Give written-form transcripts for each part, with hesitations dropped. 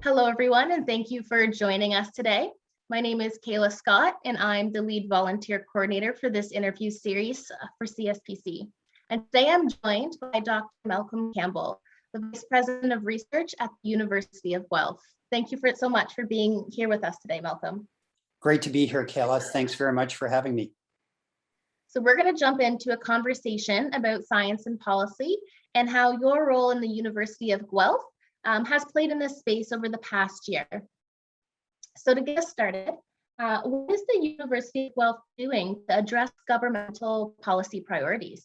Hello, everyone, and thank you for joining us today. My name is Kaela Scott, and I'm the lead volunteer coordinator for this interview series for CSPC. And today I'm joined by Dr. Malcolm Campbell, the Vice President of Research at the University of Guelf. Thank you so much for being here with us today, Malcolm. Great to be here, Kaela. Thanks very much for having me. So we're going to jump into a conversation about science and policy and how your role in the University of Guelf has played in this space over the past year. So to get us started, what is the University of Guelf doing to address governmental policy priorities?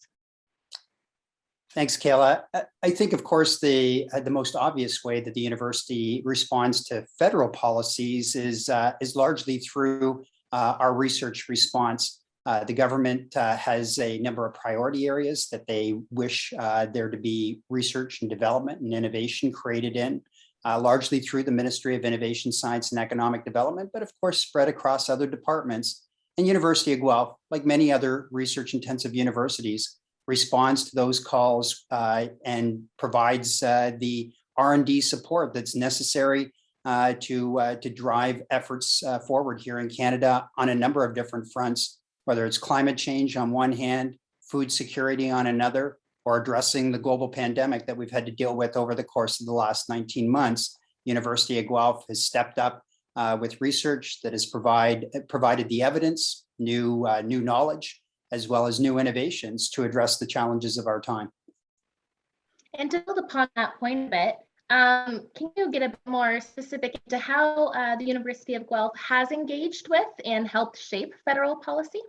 Thanks, Kaela. I think, of course, the most obvious way that the university responds to federal policies is largely through our research response. The government has a number of priority areas that they wish there to be research and development and innovation created in, largely through the Ministry of Innovation, Science and Economic Development, but of course spread across other departments. And University of Guelf, like many other research-intensive universities, responds to those calls and provides the R&D support that's necessary to drive efforts forward here in Canada on a number of different fronts, whether it's climate change on one hand, food security on another, or addressing the global pandemic that we've had to deal with over the course of the last 19 months. University of Guelf has stepped up with research that has provided the evidence, new knowledge, as well as new innovations to address the challenges of our time. And to build upon that point a bit, can you get a bit more specific into how the University of Guelf has engaged with and helped shape federal policy?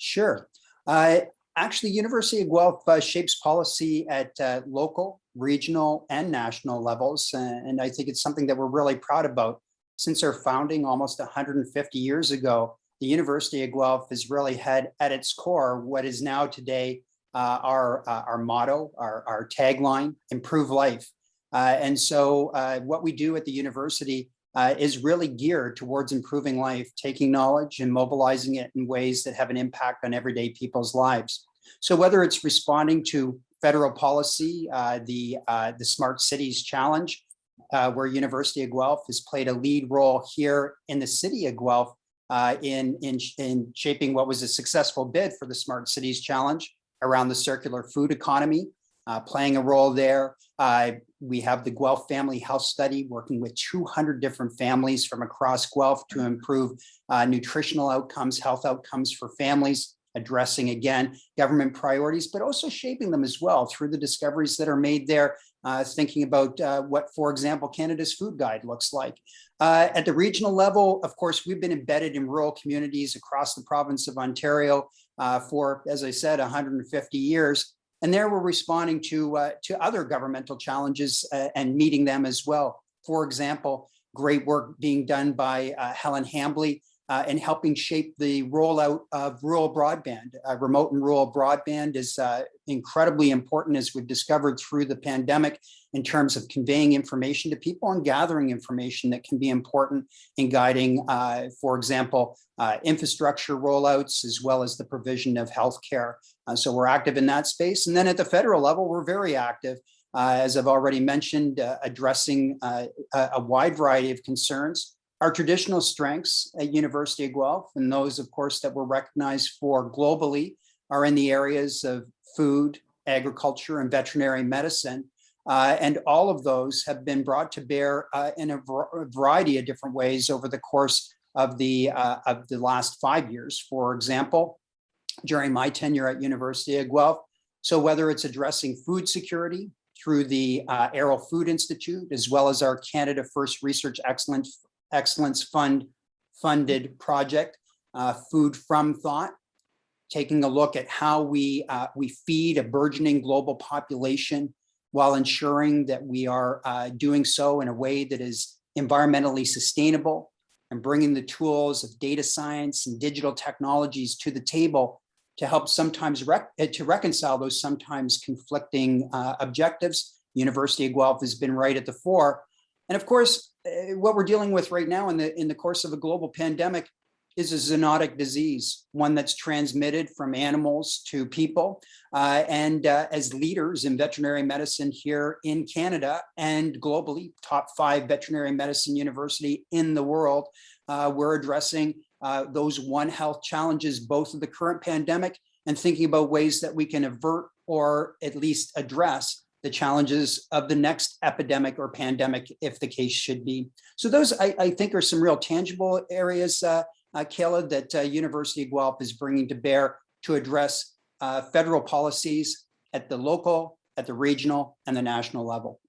Sure. Actually, University of Guelf shapes policy at local, regional, and national levels. And I think it's something that we're really proud about. Since our founding almost 150 years ago, the University of Guelf has really had at its core what is now today our motto, our tagline, improve life. And so what we do at the university is really geared towards improving life, taking knowledge and mobilizing it in ways that have an impact on everyday people's lives. So whether it's responding to federal policy, the Smart Cities Challenge, where University of Guelf has played a lead role here in the city of Guelf in shaping what was a successful bid for the Smart Cities Challenge around the circular food economy, playing a role there. We have the Guelf Family Health Study working with 200 different families from across Guelf to improve nutritional outcomes, health outcomes for families, addressing, again, government priorities, but also shaping them as well through the discoveries that are made there, thinking about what, for example, Canada's food guide looks like. At the regional level, of course, we've been embedded in rural communities across the province of Ontario for, as I said, 150 years. And there we're responding to other governmental challenges and meeting them as well. For example, great work being done by Helen Hambley in helping shape the rollout of rural broadband. Remote and rural broadband is incredibly important, as we've discovered through the pandemic, in terms of conveying information to people and gathering information that can be important in guiding, for example, infrastructure rollouts, as well as the provision of healthcare. So we're active in that space. And then at the federal level, we're very active, as I've already mentioned, addressing a wide variety of concerns. Our traditional strengths at University of Guelf, and those, of course, that we're recognized for globally, are in the areas of food, agriculture, and veterinary medicine. And all of those have been brought to bear in a variety of different ways over the course of the last 5 years. For example, during my tenure at University of Guelf, so whether it's addressing food security through the Arrow Food Institute, as well as our Canada First Research Excellence Fund funded project, Food from Thought, taking a look at how we feed a burgeoning global population while ensuring that we are doing so in a way that is environmentally sustainable, and bringing the tools of data science and digital technologies to the table to help sometimes to reconcile those sometimes conflicting objectives. University of Guelf has been right at the fore. And of course, what we're dealing with right now in the course of a global pandemic is a zoonotic disease, one that's transmitted from animals to people. As leaders in veterinary medicine here in Canada and globally, top 5 veterinary medicine university in the world, we're addressing those One Health challenges, both of the current pandemic and thinking about ways that we can avert or at least address the challenges of the next epidemic or pandemic, if the case should be. So those, I think, are some real tangible areas, Kaela, that University of Guelph is bringing to bear to address federal policies at the local, at the regional, and the national level.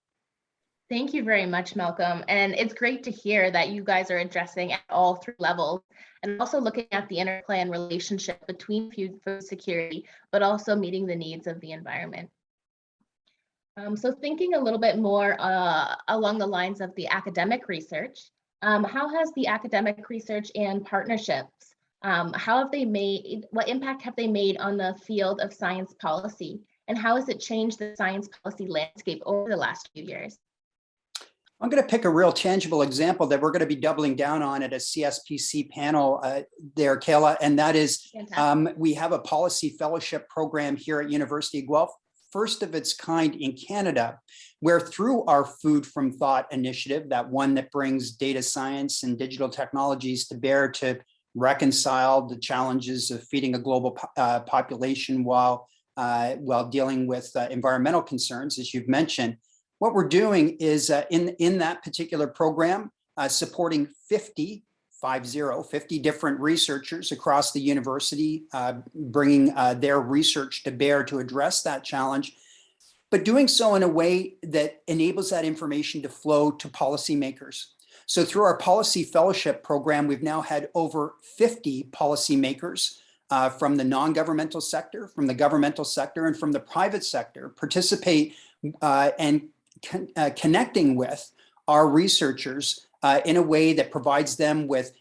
Thank you very much, Malcolm. And it's great to hear that you guys are addressing at all 3 levels and also looking at the interplay and relationship between food security, but also meeting the needs of the environment. So thinking a little bit more along the lines of the academic research, how has the academic research and partnerships, what impact have they made on the field of science policy? And how has it changed the science policy landscape over the last few years? I'm going to pick a real tangible example that we're going to be doubling down on at a CSPC panel there, Kaela, and that is we have a policy fellowship program here at University of Guelph, first of its kind in Canada, where through our Food from Thought initiative, that one that brings data science and digital technologies to bear to reconcile the challenges of feeding a global population while dealing with environmental concerns, as you've mentioned. What we're doing is in that particular program, supporting 50 different researchers across the university, bringing their research to bear to address that challenge, but doing so in a way that enables that information to flow to policymakers. So through our policy fellowship program, we've now had over 50 policymakers from the non-governmental sector, from the governmental sector, and from the private sector participate and connecting with our researchers in a way that provides them with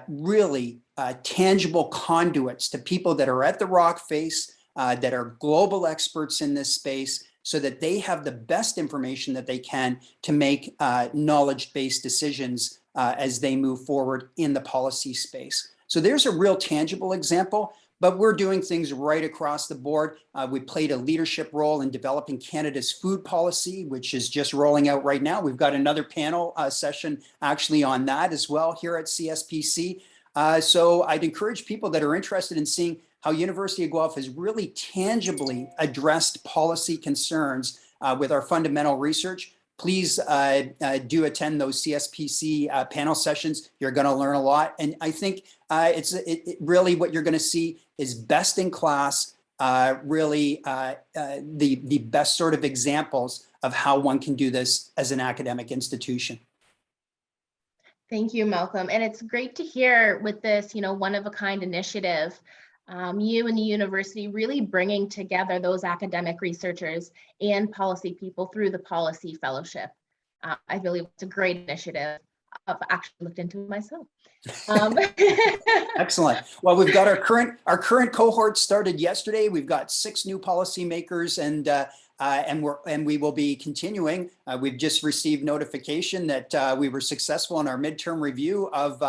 really tangible conduits to people that are at the rock face, that are global experts in this space, so that they have the best information that they can to make knowledge-based decisions as they move forward in the policy space. So there's a real tangible example, but we're doing things right across the board. We played a leadership role in developing Canada's food policy, which is just rolling out right now. We've got another panel session actually on that as well here at CSPC. So I'd encourage people that are interested in seeing how University of Guelph has really tangibly addressed policy concerns with our fundamental research. Please do attend those CSPC panel sessions. You're going to learn a lot. And I think really what you're going to see is best in class, really the best sort of examples of how one can do this as an academic institution. Thank you, Malcolm. And it's great to hear with this, one-of-a-kind initiative, you and the university really bringing together those academic researchers and policy people through the policy fellowship. I believe it's a great initiative. I've actually looked into it myself. Excellent. Well, we've got our current cohort started yesterday. We've got 6 new policymakers, and we will be continuing. We've just received notification that we were successful in our midterm review of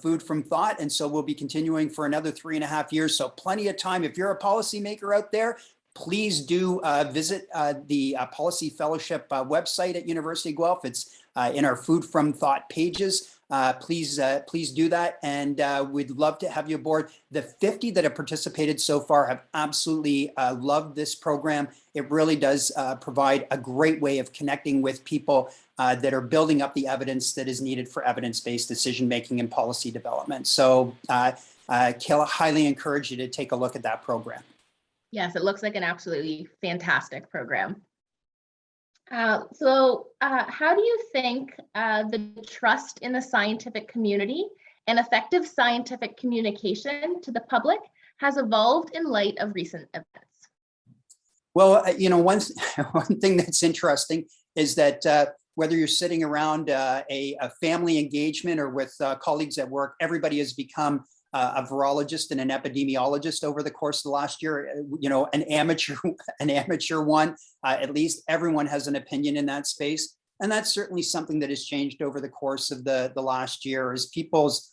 Food from Thought, and so we'll be continuing for another 3.5 years. So plenty of time. If you're a policymaker out there, please do visit the Policy Fellowship website at University of Guelph. It's in our Food from Thought pages. Please do that, and we'd love to have you aboard. The 50 that have participated so far have absolutely loved this program. It really does provide a great way of connecting with people that are building up the evidence that is needed for evidence-based decision-making and policy development. So Kaela, highly encourage you to take a look at that program. Yes, it looks like an absolutely fantastic program. So how do you think the trust in the scientific community and effective scientific communication to the public has evolved in light of recent events? Well, one thing that's interesting is that whether you're sitting around a family engagement or with colleagues at work, everybody has become a virologist and an epidemiologist over the course of the last year. An amateur one. At least everyone has an opinion in that space, and that's certainly something that has changed over the course of the last year as people's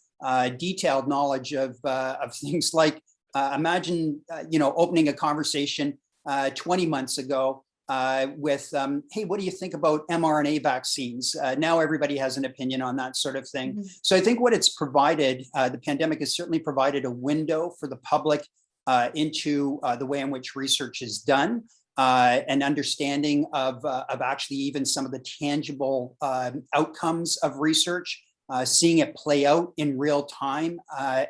detailed knowledge of things like, imagine, opening a conversation 20 months ago with, hey, what do you think about mRNA vaccines? Now everybody has an opinion on that sort of thing. Mhm. So I think what it's provided, the pandemic has certainly provided a window for the public into the way in which research is done, an understanding of actually even some of the tangible outcomes of research, seeing it play out in real time,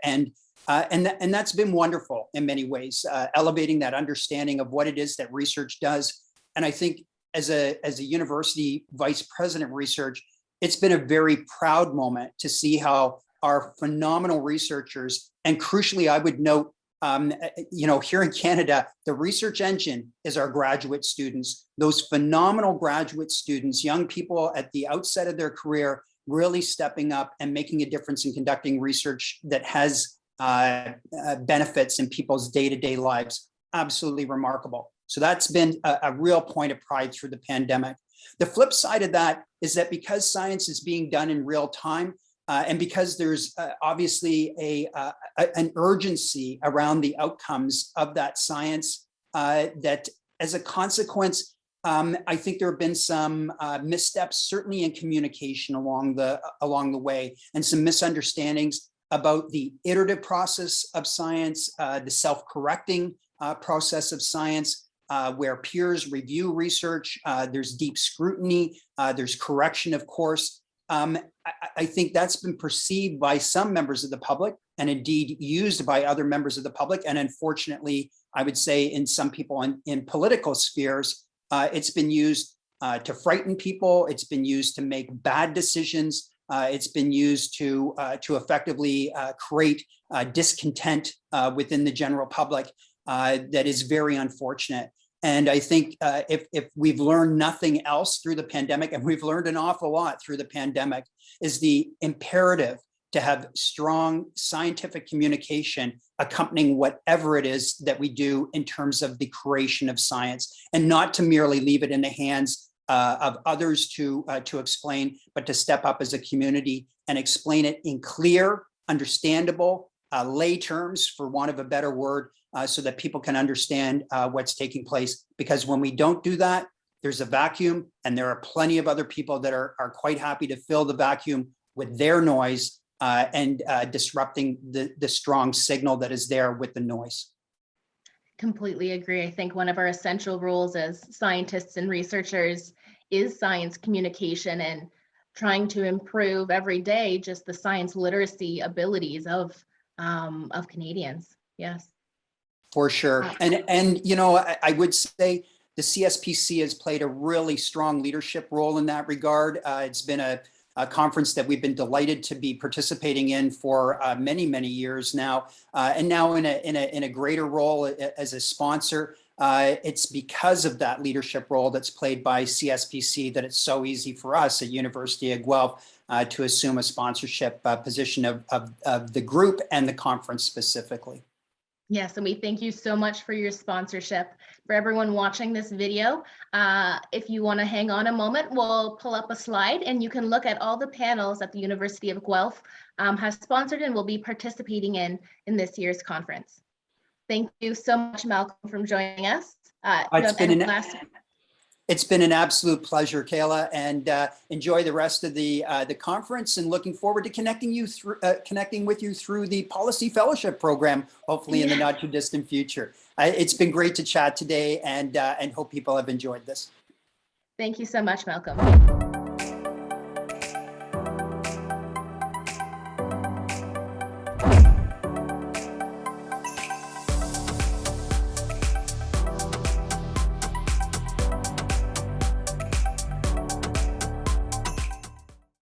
and that's been wonderful in many ways, elevating that understanding of what it is that research does. And I think as a university vice president of research, it's been a very proud moment to see how our phenomenal researchers, and crucially, I would note, here in Canada, the research engine is our graduate students. Those phenomenal graduate students, young people at the outset of their career, really stepping up and making a difference in conducting research that has benefits in people's day-to-day lives. Absolutely remarkable. So that's been a real point of pride through the pandemic. The flip side of that is that because science is being done in real time, and because there's obviously an urgency around the outcomes of that science, that as a consequence, I think there have been some missteps, certainly in communication along the way, and some misunderstandings about the iterative process of science, the self-correcting process of science, where peers review research, there's deep scrutiny, there's correction, of course. I think that's been perceived by some members of the public, and indeed used by other members of the public. And unfortunately, I would say in some people in political spheres, it's been used to frighten people. It's been used to make bad decisions. It's been used to effectively create discontent within the general public that is very unfortunate. And I think if we've learned nothing else through the pandemic, and we've learned an awful lot through the pandemic, is the imperative to have strong scientific communication accompanying whatever it is that we do in terms of the creation of science, and not to merely leave it in the hands of others to explain, but to step up as a community and explain it in clear, understandable, lay terms, for want of a better word, so that people can understand what's taking place. Because when we don't do that, there's a vacuum, and there are plenty of other people that are quite happy to fill the vacuum with their noise and disrupting the strong signal that is there with the noise. Completely agree. I think one of our essential roles as scientists and researchers is science communication, and trying to improve every day just the science literacy abilities of Canadians. Yes. For sure. And I would say the CSPC has played a really strong leadership role in that regard. It's been a conference that we've been delighted to be participating in for many, many years now, and now in a greater role as a sponsor. It's because of that leadership role that's played by CSPC that it's so easy for us at University of Guelf to assume a sponsorship position of the group and the conference specifically. Yes, and we thank you so much for your sponsorship. For everyone watching this video, if you want to hang on a moment, we'll pull up a slide and you can look at all the panels that the University of Guelph has sponsored and will be participating in this year's conference. Thank you so much, Malcolm, for joining us. It's been an absolute pleasure, Kaela, and enjoy the rest of the conference, and looking forward to connecting with you through the Policy Fellowship Program, hopefully in the not too distant future. It's been great to chat today, and hope people have enjoyed this. Thank you so much, Malcolm.